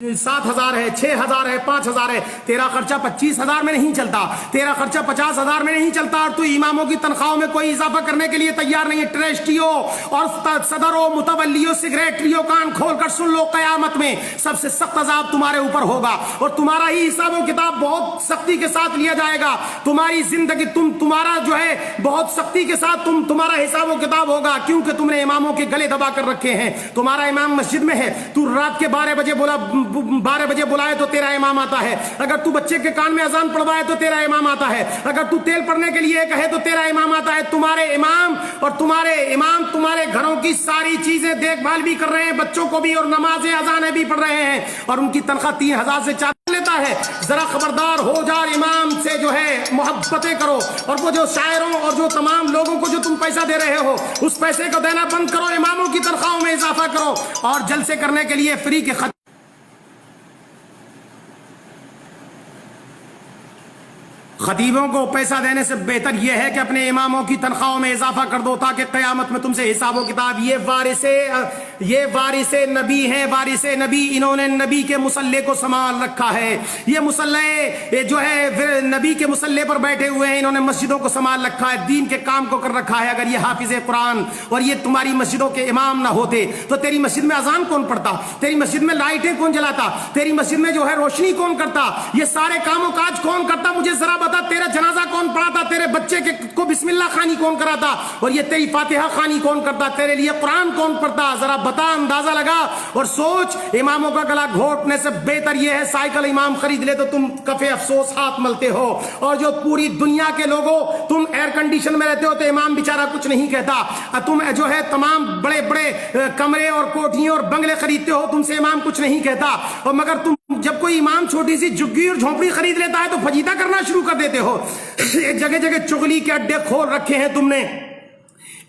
7,000 ہے, 6,000 ہے, 5,000 ہے. تیرا خرچہ 25,000 میں نہیں چلتا, تیرا خرچہ 50,000 میں نہیں چلتا, اور تو اماموں کی تنخواہوں میں کوئی اضافہ کرنے کے لیے تیار نہیں ہے. ٹرسٹیوں اور صدروں, متولیوں, سیکریٹریوں, کان کھول کر سن لو, قیامت میں سب سے سخت عذاب تمہارے اوپر ہوگا, اور تمہارا ہی حساب و کتاب بہت سختی کے ساتھ لیا جائے گا. تمہاری زندگی تمہارا جو ہے بہت سختی کے ساتھ تمہارا حساب و کتاب ہوگا, کیونکہ تم نے اماموں کے گلے دبا کر رکھے ہیں. تمہارا امام مسجد میں ہے, تو رات کے 12 بجے بلائے تو تیرا امام آتا ہے. اگر تو بچے کے کان میں اذان پڑھوائے تو تیرا امام آتا ہے. اگر تو تیل پڑنے کے لیے کہے تو تیرا امام آتا ہے. تمہارے امام اور تمہارے امام تمہارے گھروں کی ساری چیزیں دیکھ بھال بھی کر رہے ہیں, بچوں کو بھی, اور نمازیں اذانیں بھی پڑھ رہے ہیں, اور ان کی تنخواہ 3,000 سے 4,000 لیتا ہے. ذرا خبردار ہو جا, امام سے جو ہے محبتیں کرو, اور وہ جو شاعروں اور جو تمام لوگوں کو جو تم پیسہ دے رہے ہو اس پیسے کو دینا بند کرو, اماموں کی تنخواہوں میں اضافہ کرو, اور جلسے کرنے کے لیے فری کے خطیبوں کو پیسہ دینے سے بہتر یہ ہے کہ اپنے اماموں کی تنخواہوں میں اضافہ کر دو, تاکہ قیامت میں تم سے حساب و کتاب. یہ وارث نبی ہیں, وارث نبی, انہوں نے نبی کے مصلے کو سنبھال رکھا ہے. یہ مصلے جو ہے نبی کے مصلے پر بیٹھے ہوئے ہیں, انہوں نے مسجدوں کو سنبھال رکھا ہے, دین کے کام کو کر رکھا ہے. اگر یہ حافظ قرآن اور یہ تمہاری مسجدوں کے امام نہ ہوتے تو تیری مسجد میں اذان کون پڑھتا, تیری مسجد میں لائٹیں کون جلاتا, تیری مسجد میں جو ہے روشنی کون کرتا, یہ سارے کام و کاج کون کرتا؟ مجھے ذرا بتا, تیرا جنازہ کون پڑھاتا, تیرے بچے کو بسم اللہ خانی کون کراتا, اور یہ تیری فاتحہ خانی کون کرتا, تیرے لیے قرآن کون پڑھتا؟ ذرا بتا, اندازہ لگا اور سوچ. اماموں کا گلا گھونٹنے سے بہتر یہ ہے سائیکل امام خرید لے تو تم کفے افسوس ہاتھ ملتے ہو, اور جو پوری دنیا کے لوگوں تم ایئر کنڈیشن میں رہتے ہو تو امام بیچارہ کچھ نہیں کہتا. تم جو ہے تمام بڑے بڑے کمرے اور کوٹھیاں اور بنگلے خریدتے ہو, تم سے امام کچھ نہیں کہتا, اور مگر تم جب کوئی امام چھوٹی سی جھگی اور جھونپڑی خرید لیتا ہے تو فجیدہ کرنا شروع کر دیتے ہو. جگہ جگہ چغلی کے اڈے کھول رکھے ہیں تم نے,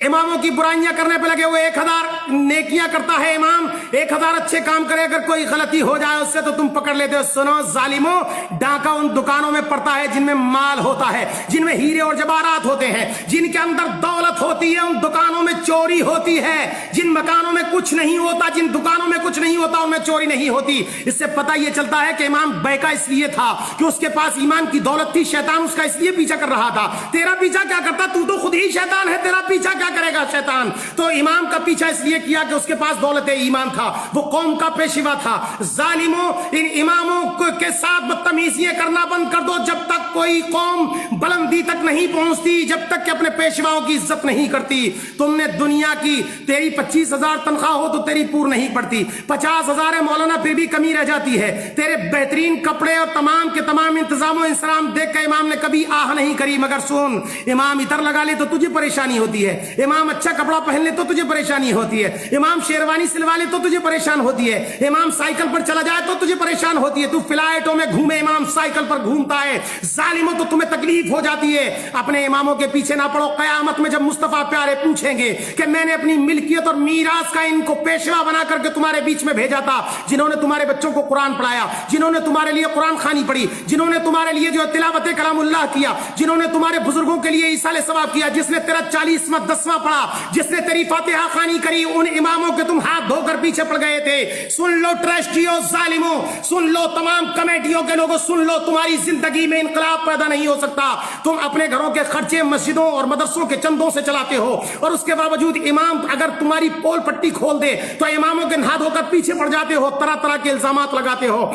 اماموں کی برائیاں کرنے پہ لگے ہوئے. 1,000 نیکیاں کرتا ہے امام, 1,000 اچھے کام کرے, اگر کوئی غلطی ہو جائے اس سے تو تم پکڑ لیتے ہو. سنو ظالموں, ڈاکہ ان دکانوں میں پڑتا ہے جن میں مال ہوتا ہے, جن میں ہیرے اور جواہرات ہوتے ہیں, جن کے اندر دولت ہوتی ہے, ان دکانوں میں چوری ہوتی ہے. جن مکانوں میں کچھ نہیں ہوتا, جن دکانوں میں کچھ نہیں ہوتا, ان میں چوری نہیں ہوتی. اس سے پتہ یہ چلتا ہے کہ امام بہکا اس لیے تھا کہ اس کے پاس ایمان کی دولت تھی, شیطان اس کا اس لیے پیچھا کر رہا تھا. تیرا پیچھا کیا کرتا, تو خود ہی شیطان ہے, تیرا پیچھا کیا کرے گا شیطان؟ تو امام کا پیچھا اس لیے کیا کہ اس کے پاس دولت ایمان تھا, وہ قوم کا پیشوا تھا. ظالموں, ان اماموں کے ساتھ بدتمیزیاں کرنا بند کر دو. جب تک کوئی قوم بلندی تک نہیں پہنچتی, جب تک کہ اپنے پیشواؤں کی عزت نہیں کرتی. تم نے دنیا کی, تیری 25,000 تنخواہ ہو تو تیری پور نہیں پڑتی, 50,000 ہے مولانا پھر بھی کمی رہ جاتی ہے. تیرے بہترین کپڑے اور تمام کے تمام انتظام و انسلام دیکھ کر امام نے کبھی آہ نہیں کری. مگر سن, امام عطر لگا لے تو تجھے پریشانی ہوتی ہے, امام اچھا کپڑا پہن لے تو تجھے پریشانی ہوتی ہے, امام شیروانی سلوا لے تو تجھے پریشان ہوتی ہے, امام سائیکل پر چلا جائے تو تجھے پریشان ہوتی ہے, تو فلائٹوں میں گھومے, امام سائیکل پر گھومتا ہے. ظالموں, تو تمہیں تکلیف ہو جاتی ہے. اپنے اماموں کے پیچھے نہ پڑو. قیامت میں جب مصطفیٰ پیارے پوچھیں گے کہ میں نے اپنی ملکیت اور میراث کا ان کو پیشوا بنا کر کے تمہارے بیچ میں بھیجا تھا, جنہوں نے تمہارے بچوں کو قرآن پڑھایا, جنہوں نے تمہارے لیے قرآن خوانی پڑھی, جنہوں نے تمہارے لیے جو تلاوت کلام اللہ کیا, جنہوں نے تمہارے بزرگوں کے لیے ایصال ثواب کیا, جس نے تیرا 40واں 10واں پڑھا, جس نے تیری فاتحہ خوانی کری, ان اماموں کے تم ہاتھ دھو کر پیچھے پڑ گئے تھے. سن لو ٹرسٹیوں, ظالموں, سن لو تمام کمیٹیوں کے لوگوں, سن لو, تمہاری زندگی میں انقلاب پیدا نہیں ہو سکتا. تم اپنے گھروں کے خرچے مسجدوں اور مدرسوں کے چندوں سے چلاتے ہو, اور اس کے باوجود امام اگر تمہاری پول پٹی کھول دے تو اماموں کے ہاتھ دھو کر پیچھے پڑ جاتے ہو, طرح طرح کے الزامات لگاتے ہو,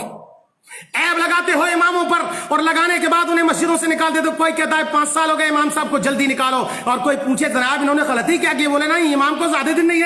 عیب لگاتے ہو اماموں پر, اور لگانے کے بعد انہیں مسجدوں سے نکال دیتے ہو. کوئی کہتا ہے 5 سال ہو گئے امام صاحب کو, جلدی نکالو, اور کوئی پوچھے جناب انہوں نے غلطی کیا کی, بولے نہیں, امام کو زیادہ دن نہیں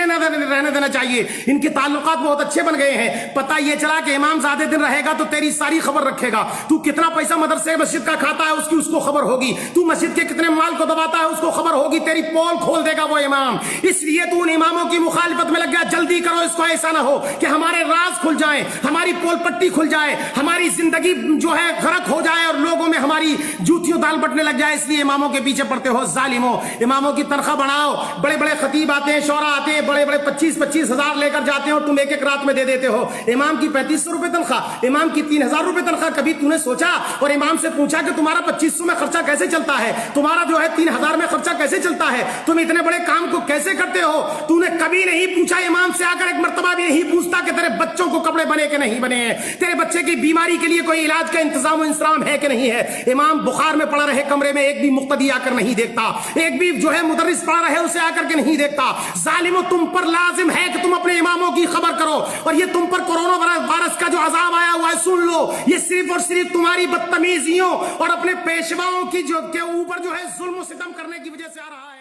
رہنے دینا چاہیے, ان کے تعلقات بہت اچھے بن گئے ہیں. پتہ یہ چلا کہ امام زیادہ دن رہے گا تو تیری ساری خبر رکھے گا. تو کتنا پیسہ مدرسے مسجد کا کھاتا ہے اس کو خبر ہوگی, تو مسجد کے کتنے مال کو دباتا ہے اس کو خبر ہوگی, تیری پول کھول دے گا وہ امام. اس لیے تو ان اماموں کی مخالفت میں لگ گیا. جلدی کرو, اس کو ایسا نہ ہو کہ ہمارے راز کھل جائیں, ہماری پول پٹی کھل جائے, ہماری زندگی جو ہے غرق ہو جائے اور لوگوں میں ہماری جوتیوں دال بٹنے لگ جائے، اس لیے اماموں کے پیچھے پڑتے ہو ظالموں۔ اماموں کی تنخواہ بڑھاؤ، بڑے بڑے خطیب آتے ہیں، شعراء آتے ہیں، بڑے بڑے 25-25 ہزار لے کر جاتے ہیں اور تم ایک ایک رات میں دے دیتے ہو۔ امام کی 3500 روپے تنخواہ، امام کی 3000 روپے تنخواہ، کبھی تو نے سوچا اور امام سے پوچھا کہ تمہارا 2500 میں خرچہ کیسے چلتا ہے، تمہارا جو ہے 3000 میں خرچہ کیسے چلتا ہے، تم اتنے بڑے کام کو کیسے کرتے ہو؟ تو نے کبھی نہیں پوچھا، امام سے آ کر ایک مرتبہ بھی نہیں پوچھتا کہ تیرے بچوں کو کپڑے بنے کہ نہیں بنے ہیں، تیرے بچے کی بیماری کے لیے کوئی علاج کا انتظام و انتظام ہے کہ نہیں ہے۔ امام بخار میں پڑا رہے کمرے میں، ایک بھی مقتدی آ کر نہیں دیکھتا، ایک بھی جو ہے مدرس پڑا رہے اسے آ کر کے نہیں دیکھتا۔ ظالموں، تم پر لازم ہے کہ تم اپنے اماموں کی خبر کرو، اور یہ تم پر کورونا وائرس کا جو عذاب آیا ہوا ہے سن لو، یہ صرف اور صرف تمہاری بدتمیزیوں اور اپنے پیشواؤں کی جو کے اوپر جو ہے ظلم و ستم کرنے کی وجہ سے آ رہا ہے۔